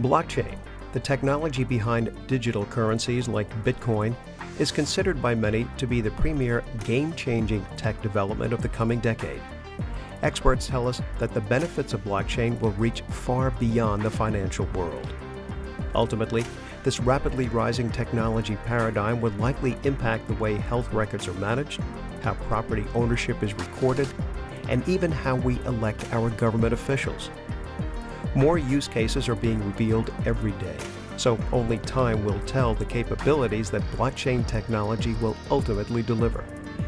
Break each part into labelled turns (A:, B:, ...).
A: Blockchain, the technology behind digital currencies like Bitcoin, is considered by many to be the premier game-changing tech development of the coming decade. Experts tell us that the benefits of blockchain will reach far beyond the financial world. Ultimately, this rapidly rising technology paradigm would likely impact the way health records are managed, how property ownership is recorded, and even how we elect our government officials. More use cases are being revealed every day, so only time will tell the capabilities that blockchain technology will ultimately deliver.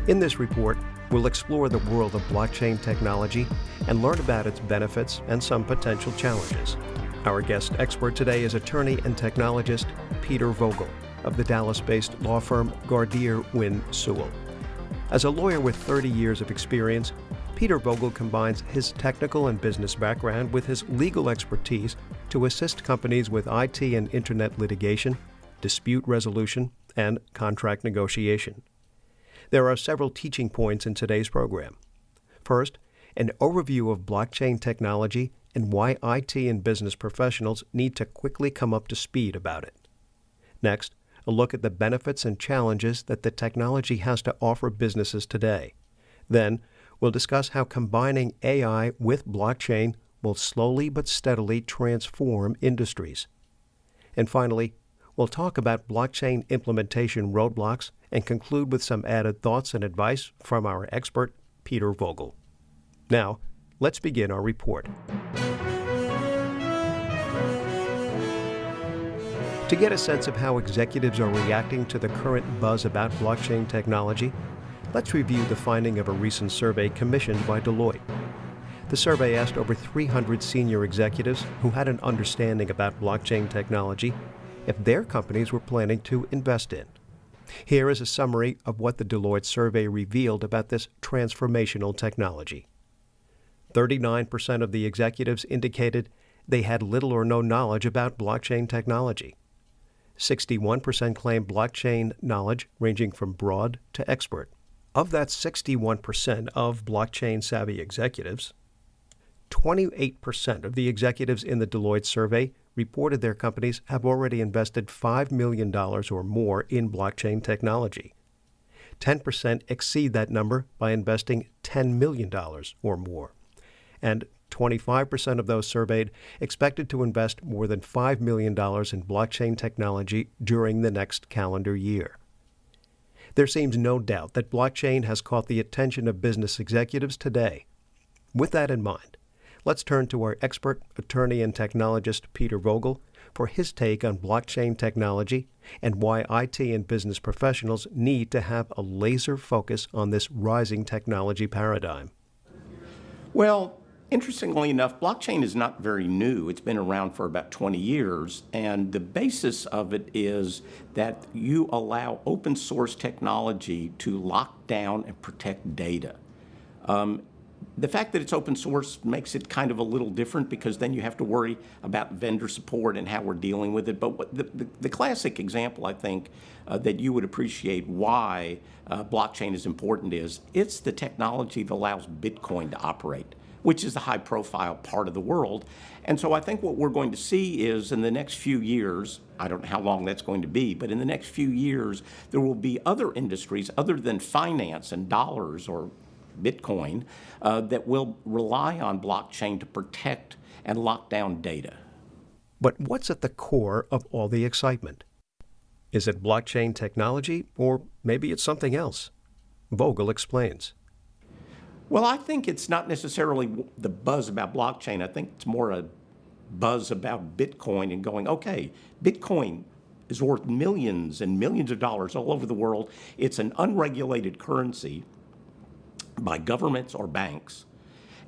A: In this report, we'll explore the world of blockchain technology and learn about its benefits and some potential challenges. Our guest expert today is attorney and technologist Peter Vogel of the Dallas-based law firm Gardere Wynne Sewell. As a lawyer with 30 years of experience, Peter Vogel combines his technical and business background with his legal expertise to assist companies with IT and internet litigation, dispute resolution, and contract negotiation. There are several teaching points in today's program. First, an overview of blockchain technology and why IT and business professionals need to quickly come up to speed about it. Next, a look at the benefits and challenges that the technology has to offer businesses today. Then, we'll discuss how combining AI with blockchain will slowly but steadily transform industries. And finally, we'll talk about blockchain implementation roadblocks and conclude with some added thoughts and advice from our expert, Peter Vogel. Now, let's begin our report. To get a sense of how executives are reacting to the current buzz about blockchain technology, let's review the finding of a recent survey commissioned by Deloitte. The survey asked over 300 senior executives who had an understanding about blockchain technology if their companies were planning to invest in. Here is a summary of what the Deloitte survey revealed about this transformational technology. 39% of the executives indicated they had little or no knowledge about blockchain technology. 61% claimed blockchain knowledge ranging from broad to expert. Of that 61% of blockchain-savvy executives, 28% of the executives in the Deloitte survey reported their companies have already invested $5 million or more in blockchain technology. 10% exceed that number by investing $10 million or more. And 25% of those surveyed expected to invest more than $5 million in blockchain technology during the next calendar year. There seems no doubt that blockchain has caught the attention of business executives today. With that in mind, let's turn to our expert, attorney and technologist Peter Vogel for his take on blockchain technology and why IT and business professionals need to have a laser focus on this rising technology paradigm.
B: Well, interestingly enough, blockchain is not very new. It's been around for about 20 years, and the basis of it is that you allow open source technology to lock down and protect data. The fact that it's open source makes it kind of a little different because then you have to worry about vendor support and how we're dealing with it. But the classic example, I think, that you would appreciate why blockchain is important is it's the technology that allows Bitcoin to operate, which is the high-profile part of the world. And so I think what we're going to see is in the next few years, I don't know how long that's going to be, but in the next few years, there will be other industries other than finance and dollars or Bitcoin that will rely on blockchain to protect and lock down data.
A: But what's at the core of all the excitement? Is it blockchain technology, or maybe it's something else? Vogel explains.
B: Well, I think it's not necessarily the buzz about blockchain. I think it's more a buzz about Bitcoin and going, okay, Bitcoin is worth millions and millions of dollars all over the world. It's an unregulated currency by governments or banks.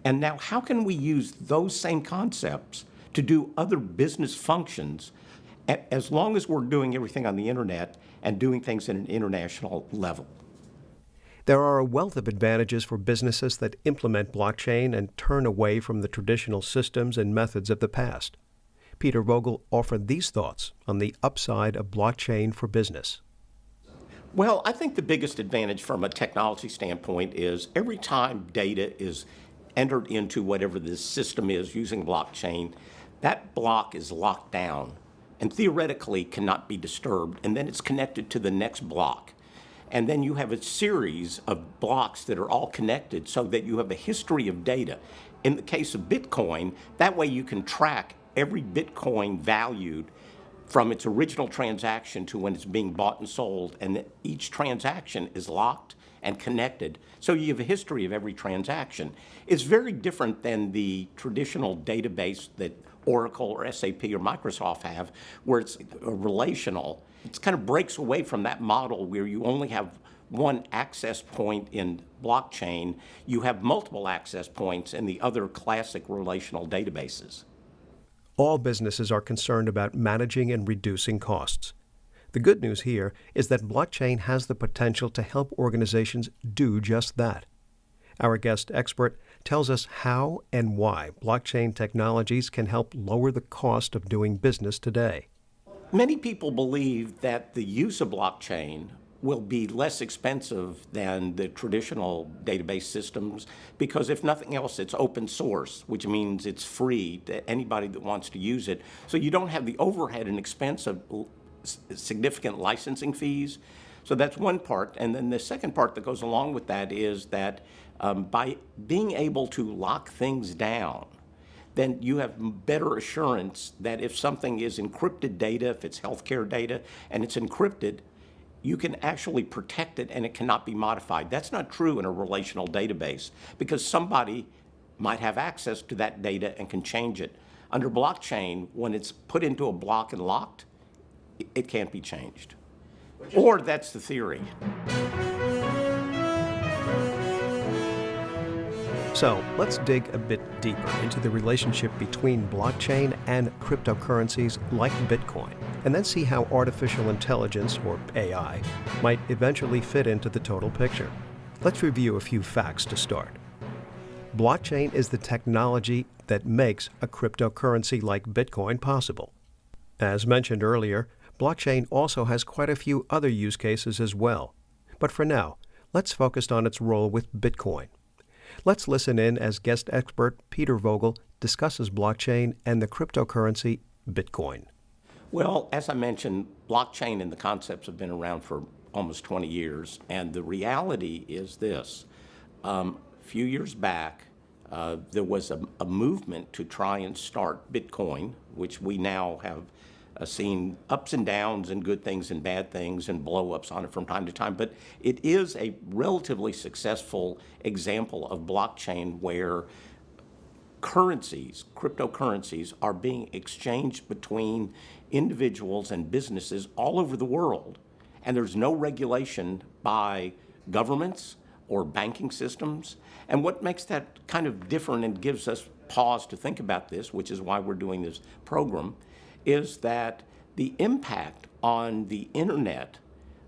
B: And now how can we use those same concepts to do other business functions as long as we're doing everything on the internet and doing things at an international level?
A: There are a wealth of advantages for businesses that implement blockchain and turn away from the traditional systems and methods of the past. Peter Vogel offered these thoughts on the upside of blockchain for business.
B: Well, I think the biggest advantage from a technology standpoint is every time data is entered into whatever this system is using blockchain, That block is locked down and theoretically cannot be disturbed, and then it's connected to the next block. And then you have a series of blocks that are all connected so that you have a history of data. In the case of Bitcoin, that way you can track every Bitcoin valued from its original transaction to when it's being bought and sold, and each transaction is locked and connected. So you have a history of every transaction. It's very different than the traditional database that Oracle or SAP or Microsoft have, where it's relational. It kind of breaks away from that model where you only have one access point in blockchain. You have multiple access points in the other classic relational databases.
A: All businesses are concerned about managing and reducing costs. The good news here is that blockchain has the potential to help organizations do just that. Our guest expert tells us how and why blockchain technologies can help lower the cost of doing business today.
B: Many people believe that the use of blockchain will be less expensive than the traditional database systems because, if nothing else, it's open source, which means it's free to anybody that wants to use it. So you don't have the overhead and expense of significant licensing fees. So that's one part. And then the second part that goes along with that is that by being able to lock things down, then you have better assurance that if something is encrypted data, if it's healthcare data, and it's encrypted, you can actually protect it and it cannot be modified. That's not true in a relational database because somebody might have access to that data and can change it. Under blockchain, when it's put into a block and locked, it can't be changed. Or that's the theory.
A: So let's dig a bit deeper into the relationship between blockchain and cryptocurrencies like Bitcoin, and then see how artificial intelligence, or AI, might eventually fit into the total picture. Let's review a few facts to start. Blockchain is the technology that makes a cryptocurrency like Bitcoin possible. As mentioned earlier, blockchain also has quite a few other use cases as well. But for now, let's focus on its role with Bitcoin. Let's listen in as guest expert Peter Vogel discusses blockchain and the cryptocurrency Bitcoin.
B: Well, as I mentioned, blockchain and the concepts have been around for almost 20 years, and the reality is this. A few years back, there was a movement to try and start Bitcoin, which we now have seen ups and downs and good things and bad things and blow-ups on it from time to time. But it is a relatively successful example of blockchain where currencies, cryptocurrencies, are being exchanged between individuals and businesses all over the world. And there's no regulation by governments or banking systems. And what makes that kind of different and gives us pause to think about this, which is why we're doing this program, is that the impact on the internet,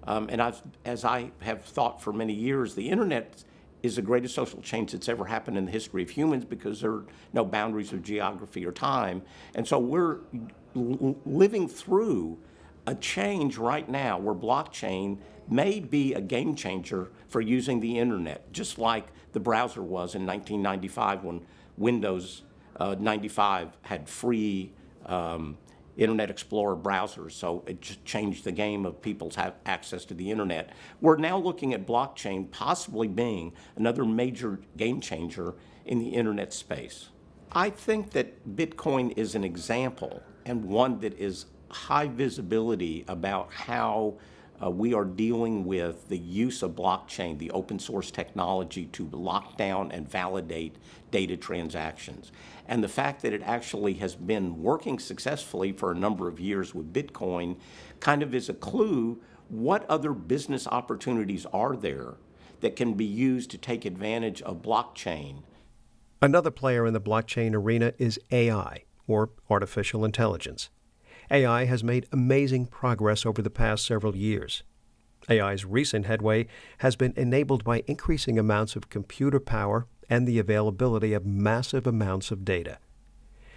B: as I have thought for many years, the internet is the greatest social change that's ever happened in the history of humans because there are no boundaries of geography or time. And so we're living through a change right now where blockchain may be a game changer for using the internet, just like the browser was in 1995 when Windows 95 had free Internet Explorer browsers, so it just changed the game of people's access to the internet. We're now looking at blockchain possibly being another major game changer in the internet space. I think that Bitcoin is an example and one that is high visibility about how we are dealing with the use of blockchain, the open source technology, to lock down and validate data transactions. And the fact that it actually has been working successfully for a number of years with Bitcoin kind of is a clue what other business opportunities are there that can be used to take advantage of blockchain.
A: Another player in the blockchain arena is AI, or artificial intelligence. AI has made amazing progress over the past several years. AI's recent headway has been enabled by increasing amounts of computer power and the availability of massive amounts of data.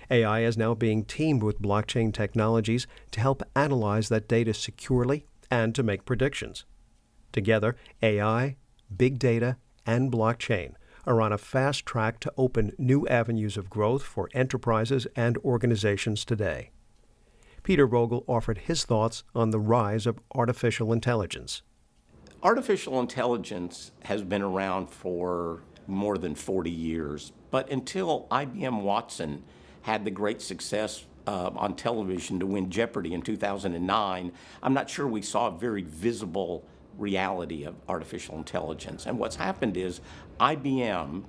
A: AI is now being teamed with blockchain technologies to help analyze that data securely and to make predictions. Together, AI, big data, and blockchain are on a fast track to open new avenues of growth for enterprises and organizations today. Peter Vogel offered his thoughts on the rise of artificial intelligence.
B: Artificial intelligence has been around for more than 40 years, but until IBM Watson had the great success on television to win Jeopardy in 2009, I'm not sure we saw a very visible reality of artificial intelligence. And what's happened is IBM,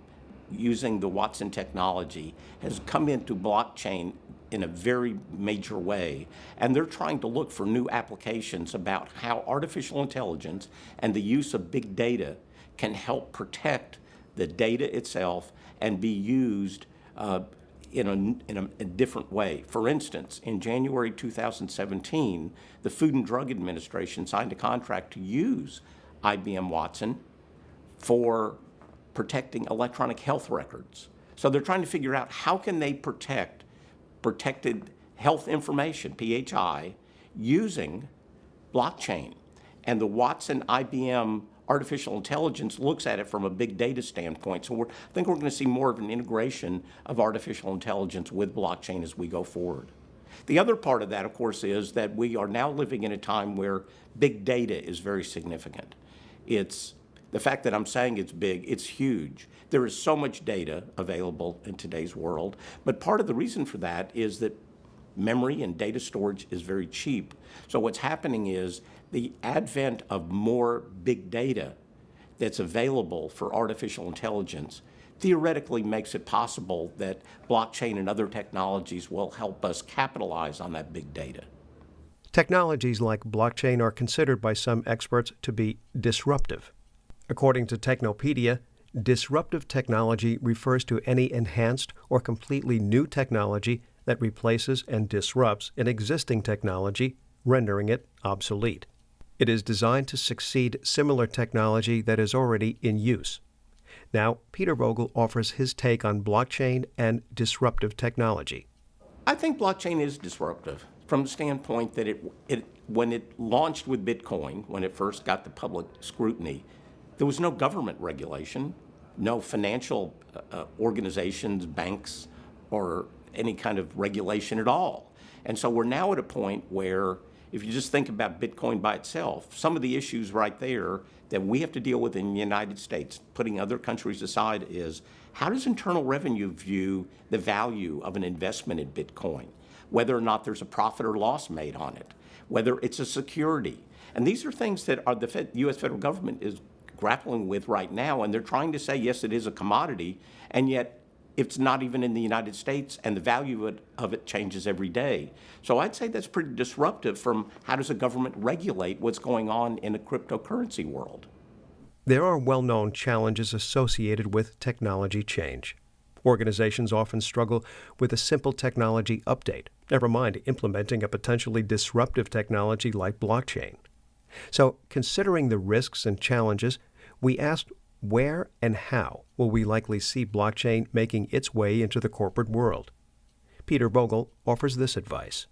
B: using the Watson technology, has come into blockchain in a very major way, and they're trying to look for new applications about how artificial intelligence and the use of big data can help protect the data itself and be used in a different way. For instance, in January 2017, the Food and Drug Administration signed a contract to use IBM Watson for protecting electronic health records. So they're trying to figure out how can they protect protected health information, PHI, using blockchain. And the Watson IBM artificial intelligence looks at it from a big data standpoint. So I think we're going to see more of an integration of artificial intelligence with blockchain as we go forward. The other part of that, of course, is that we are now living in a time where big data is very significant. It's the fact that I'm saying it's big, it's huge. There is so much data available in today's world, but part of the reason for that is that memory and data storage is very cheap. So what's happening is the advent of more big data that's available for artificial intelligence theoretically makes it possible that blockchain and other technologies will help us capitalize on that big data.
A: Technologies like blockchain are considered by some experts to be disruptive. According to Technopedia, disruptive technology refers to any enhanced or completely new technology that replaces and disrupts an existing technology, rendering it obsolete. It is designed to succeed similar technology that is already in use. Now, Peter Vogel offers his take on blockchain and disruptive technology.
B: I think blockchain is disruptive from the standpoint that when it launched with Bitcoin, when it first got the public scrutiny, there was no government regulation, no financial organizations, banks, or any kind of regulation at all. And so we're now at a point where if you just think about Bitcoin by itself, some of the issues right there that we have to deal with in the United States, putting other countries aside, is how does Internal Revenue view the value of an investment in Bitcoin, whether or not there's a profit or loss made on it, whether it's a security. And these are things that the U.S. federal government is grappling with right now, and they're trying to say, yes, it is a commodity, and yet it's not even in the United States, and the value of it changes every day. So I'd say that's pretty disruptive from how does a government regulate what's going on in a cryptocurrency world.
A: There are well-known challenges associated with technology change. Organizations often struggle with a simple technology update, never mind implementing a potentially disruptive technology like blockchain. So, considering the risks and challenges, we asked where and how will we likely see blockchain making its way into the corporate world? Peter Vogel offers this advice.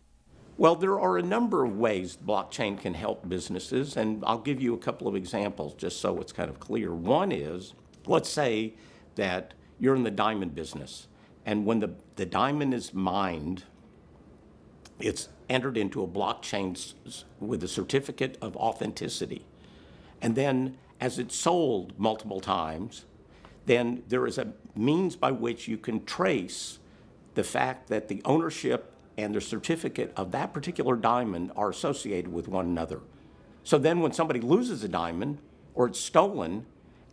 B: Well, there are a number of ways blockchain can help businesses, and I'll give you a couple of examples just so it's kind of clear. One is, let's say that you're in the diamond business, and when the diamond is mined, it's entered into a blockchain with a certificate of authenticity. And then as it's sold multiple times, then there is a means by which you can trace the fact that the ownership and the certificate of that particular diamond are associated with one another. So then when somebody loses a diamond or it's stolen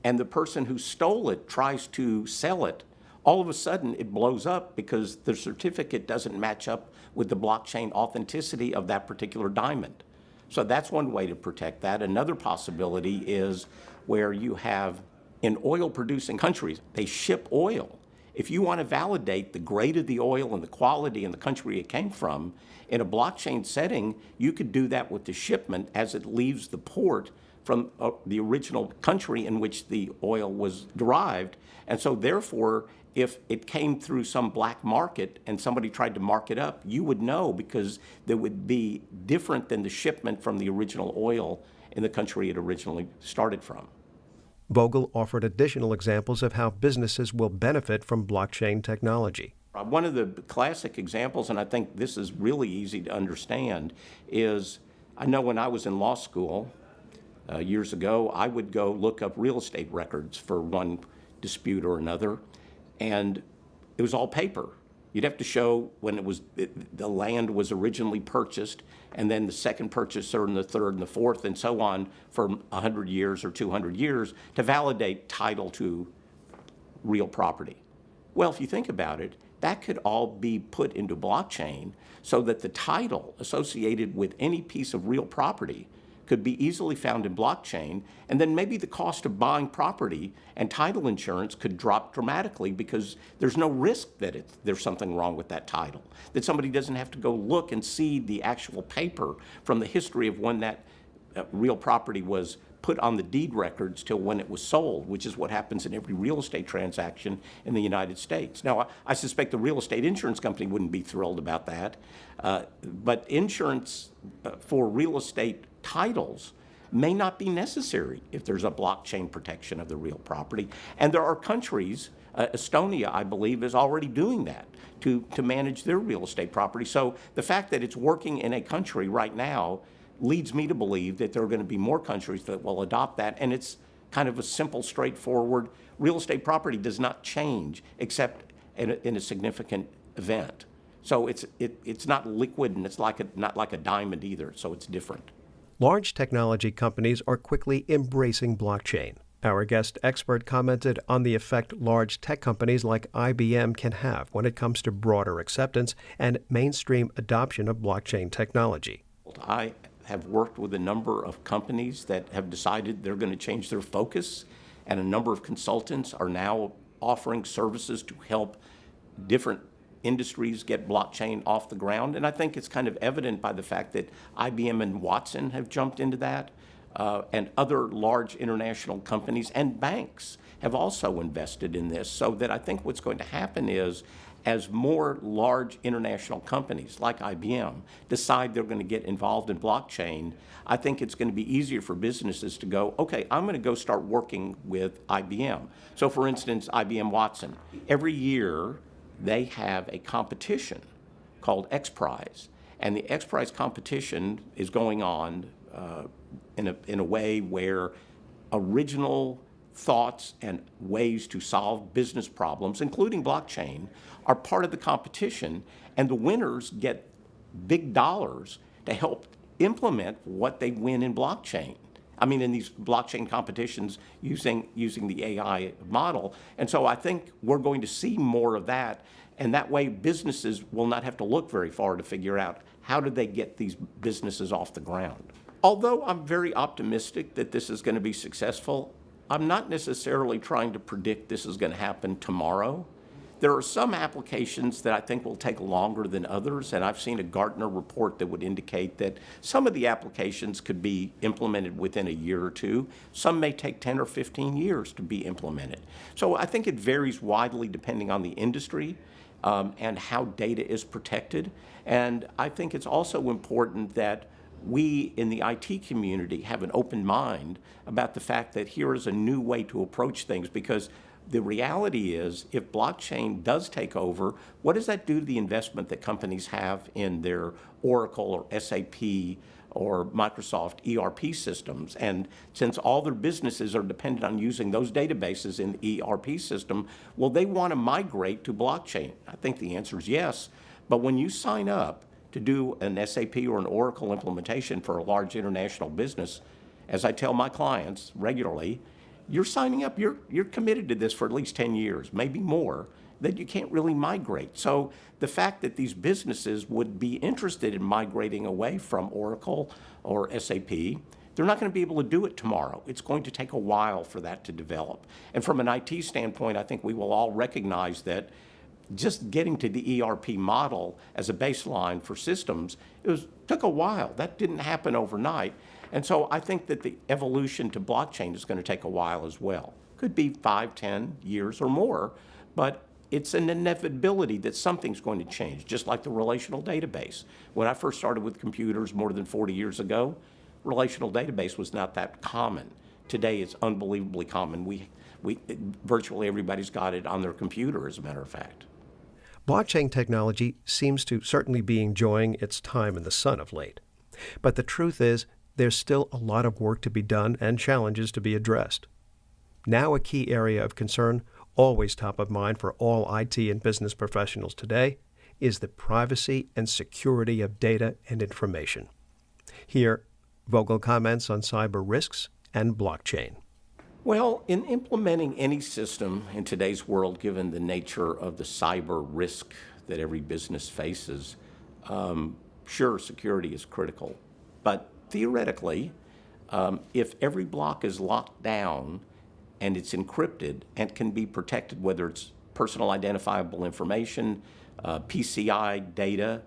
B: and the person who stole it tries to sell it, all of a sudden it blows up because the certificate doesn't match up with the blockchain authenticity of that particular diamond. So that's one way to protect that. Another possibility is where you have in oil-producing countries, they ship oil. If you want to validate the grade of the oil and the quality and the country it came from, in a blockchain setting, you could do that with the shipment as it leaves the port from the original country in which the oil was derived. And so therefore, if it came through some black market and somebody tried to mark it up, you would know because there would be different than the shipment from the original oil in the country it originally started from.
A: Vogel offered additional examples of how businesses will benefit from blockchain technology.
B: One of the classic examples, and I think this is really easy to understand, is I know when I was in law school years ago, I would go look up real estate records for one dispute or another, and it was all paper. You'd have to show when the land was originally purchased, and then the second purchaser and the third and the fourth and so on for 100 years or 200 years to validate title to real property. Well, if you think about it, that could all be put into blockchain so that the title associated with any piece of real property could be easily found in blockchain, and then maybe the cost of buying property and title insurance could drop dramatically because there's no risk that there's something wrong with that title, that somebody doesn't have to go look and see the actual paper from the history of when that real property was put on the deed records till when it was sold, which is what happens in every real estate transaction in the United States. Now, I suspect the real estate insurance company wouldn't be thrilled about that, but insurance for real estate titles may not be necessary if there's a blockchain protection of the real property. And there are countries, Estonia, I believe, is already doing that to manage their real estate property. So the fact that it's working in a country right now leads me to believe that there are going to be more countries that will adopt that. And it's kind of a simple, straightforward, real estate property does not change except in a significant event. So it's not liquid, and it's not like a diamond either, so it's different.
A: Large technology companies are quickly embracing blockchain. Our guest expert commented on the effect large tech companies like IBM can have when it comes to broader acceptance and mainstream adoption of blockchain technology.
B: I have worked with a number of companies that have decided they're going to change their focus, and a number of consultants are now offering services to help different industries get blockchain off the ground. And I think it's kind of evident by the fact that IBM and Watson have jumped into that, and other large international companies and banks have also invested in this. So that I think what's going to happen is, as more large international companies like IBM decide they're going to get involved in blockchain, I think it's going to be easier for businesses to go, okay, I'm going to go start working with IBM. So for instance, IBM Watson, every year they have a competition called X Prize. And the X Prize competition is going on in a way where original thoughts and ways to solve business problems, including blockchain, are part of the competition, and the winners get big dollars to help implement what they win in blockchain. I mean, in these blockchain competitions using the AI model. And so I think we're going to see more of that, and that way businesses will not have to look very far to figure out how do they get these businesses off the ground. Although I'm very optimistic that this is going to be successful, I'm not necessarily trying to predict this is going to happen tomorrow. There are some applications that I think will take longer than others, and I've seen a Gartner report that would indicate that some of the applications could be implemented within a year or two. Some may take 10 or 15 years to be implemented. So I think it varies widely depending on the industry and how data is protected. And I think it's also important that we in the IT community have an open mind about the fact that here is a new way to approach things, because the reality is, if blockchain does take over, what does that do to the investment that companies have in their Oracle or SAP or Microsoft ERP systems? And since all their businesses are dependent on using those databases in the ERP system, will they want to migrate to blockchain? I think the answer is yes. But when you sign up to do an SAP or an Oracle implementation for a large international business, as I tell my clients regularly, you're signing up, you're committed to this for at least 10 years, maybe more, that you can't really migrate. So the fact that these businesses would be interested in migrating away from Oracle or SAP, they're not going to be able to do it tomorrow. It's going to take a while for that to develop. And from an IT standpoint, I think we will all recognize that just getting to the ERP model as a baseline for systems, took a while. That didn't happen overnight. And so I think that the evolution to blockchain is going to take a while as well. Could be 5, 10 years or more, but it's an inevitability that something's going to change, just like the relational database. When I first started with computers more than 40 years ago, relational database was not that common. today it's unbelievably common. Virtually everybody's got it on their computer, as a matter of fact.
A: Blockchain technology seems to certainly be enjoying its time in the sun of late. But the truth is, there's still a lot of work to be done and challenges to be addressed. Now a key area of concern, always top of mind for all IT and business professionals today, is the privacy and security of data and information. Here, Vogel comments on cyber risks and blockchain.
B: Well, in implementing any system in today's world, given the nature of the cyber risk that every business faces, sure, security is critical. But theoretically, if every block is locked down and it's encrypted and can be protected, whether it's personal identifiable information, PCI data,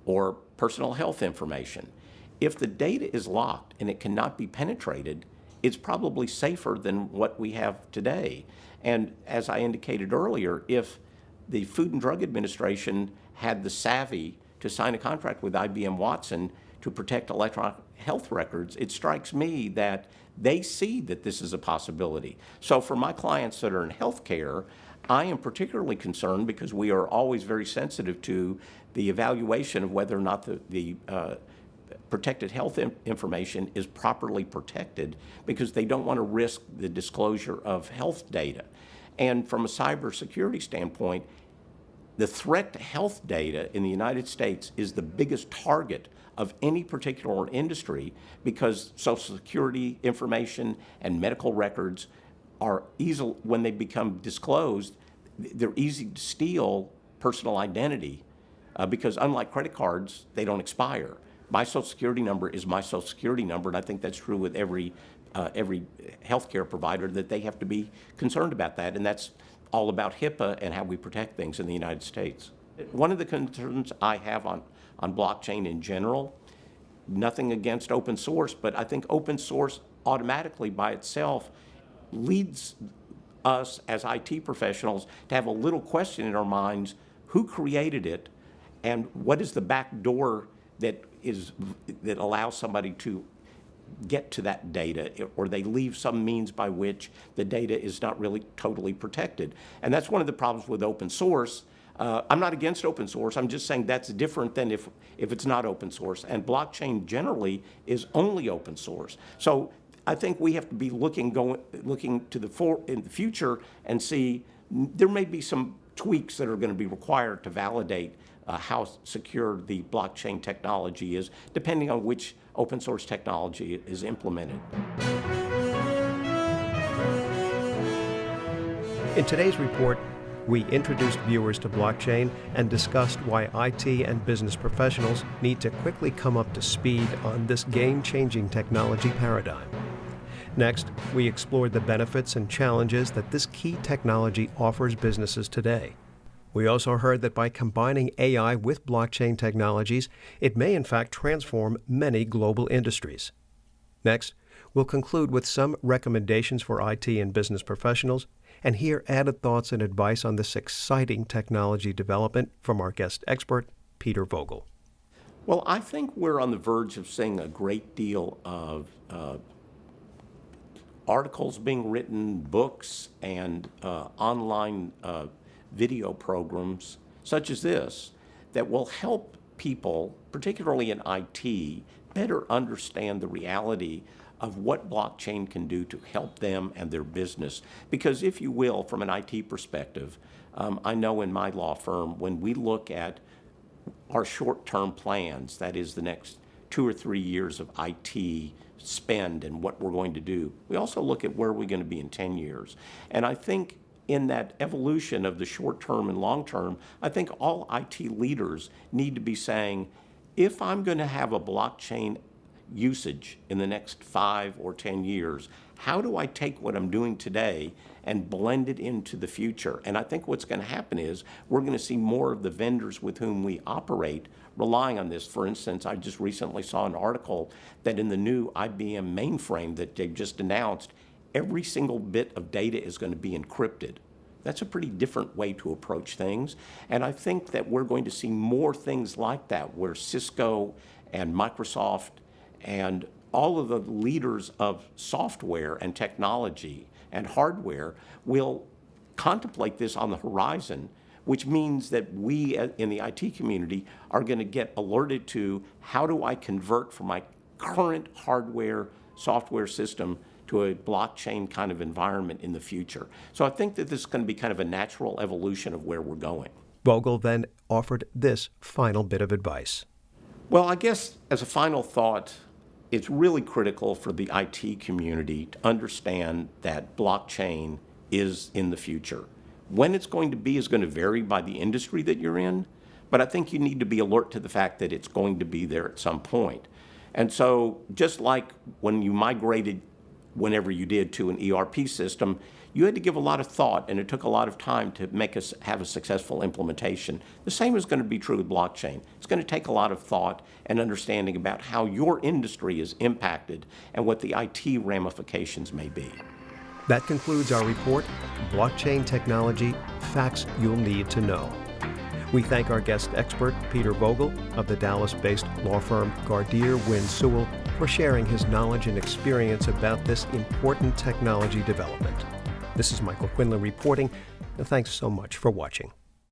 B: or personal health information, if the data is locked and it cannot be penetrated, it's probably safer than what we have today. And as I indicated earlier, if the Food and Drug Administration had the savvy to sign a contract with IBM Watson to protect electronic health records, it strikes me that they see that this is a possibility. So for my clients that are in healthcare, I am particularly concerned because we are always very sensitive to the evaluation of whether or not the protected health information is properly protected, because they don't want to risk the disclosure of health data. And from a cybersecurity standpoint, the threat to health data in the United States is the biggest target of any particular industry, because Social Security information and medical records are easily, when they become disclosed, they're easy to steal personal identity, because unlike credit cards, they don't expire. My Social Security number is my Social Security number, and I think that's true with every healthcare provider, that they have to be concerned about that, and that's all about HIPAA and how we protect things in the United States. One of the concerns I have on blockchain in general, nothing against open source, but I think open source automatically by itself leads us as IT professionals to have a little question in our minds: who created it, and what is the back door that allows somebody to get to that data, or they leave some means by which the data is not really totally protected. And that's one of the problems with open source. I'm not against open source. I'm just saying that's different than if it's not open source. And blockchain generally is only open source. So I think we have to be looking to in the future and see there may be some tweaks that are going to be required to validate how secure the blockchain technology is, depending on which open source technology is implemented.
A: In today's report, we introduced viewers to blockchain and discussed why IT and business professionals need to quickly come up to speed on this game-changing technology paradigm. Next, we explored the benefits and challenges that this key technology offers businesses today. We also heard that by combining AI with blockchain technologies, it may in fact transform many global industries. Next, we'll conclude with some recommendations for IT and business professionals and hear added thoughts and advice on this exciting technology development from our guest expert, Peter Vogel.
B: Well, I think we're on the verge of seeing a great deal of articles being written, books, and online video programs such as this that will help people, particularly in IT, better understand the reality of what blockchain can do to help them and their business. Because if you will, from an IT perspective, I know in my law firm, when we look at our short-term plans, that is the next 2 or 3 years of IT spend and what we're going to do, we also look at where we're going to be in 10 years. And I think in that evolution of the short term and long term, I think all IT leaders need to be saying, if I'm going to have a blockchain usage in the next 5 or 10 years, how do I take what I'm doing today and blend it into the future? And I think what's going to happen is we're going to see more of the vendors with whom we operate relying on this. For instance, I just recently saw an article that in the new IBM mainframe that they've just announced, every single bit of data is going to be encrypted. That's a pretty different way to approach things. And I think that we're going to see more things like that, where Cisco and Microsoft and all of the leaders of software and technology and hardware will contemplate this on the horizon, which means that we in the IT community are going to get alerted to how do I convert from my current hardware software system to a blockchain kind of environment in the future. So I think that this is going to be kind of a natural evolution of where we're going.
A: Vogel then offered this final bit of advice.
B: Well, I guess as a final thought, it's really critical for the IT community to understand that blockchain is in the future. When it's going to be is going to vary by the industry that you're in, but I think you need to be alert to the fact that it's going to be there at some point. And so just like when you migrated, whenever you did, to an ERP system, you had to give a lot of thought, and it took a lot of time to make us have a successful implementation. The same is going to be true with blockchain. It's going to take a lot of thought and understanding about how your industry is impacted and what the IT ramifications may be.
A: That concludes our report, Blockchain Technology, Facts You'll Need to Know. We thank our guest expert, Peter Vogel, of the Dallas-based law firm Gardere Wynne Sewell, for sharing his knowledge and experience about this important technology development. This is Michael Quinlan reporting, and thanks so much for watching.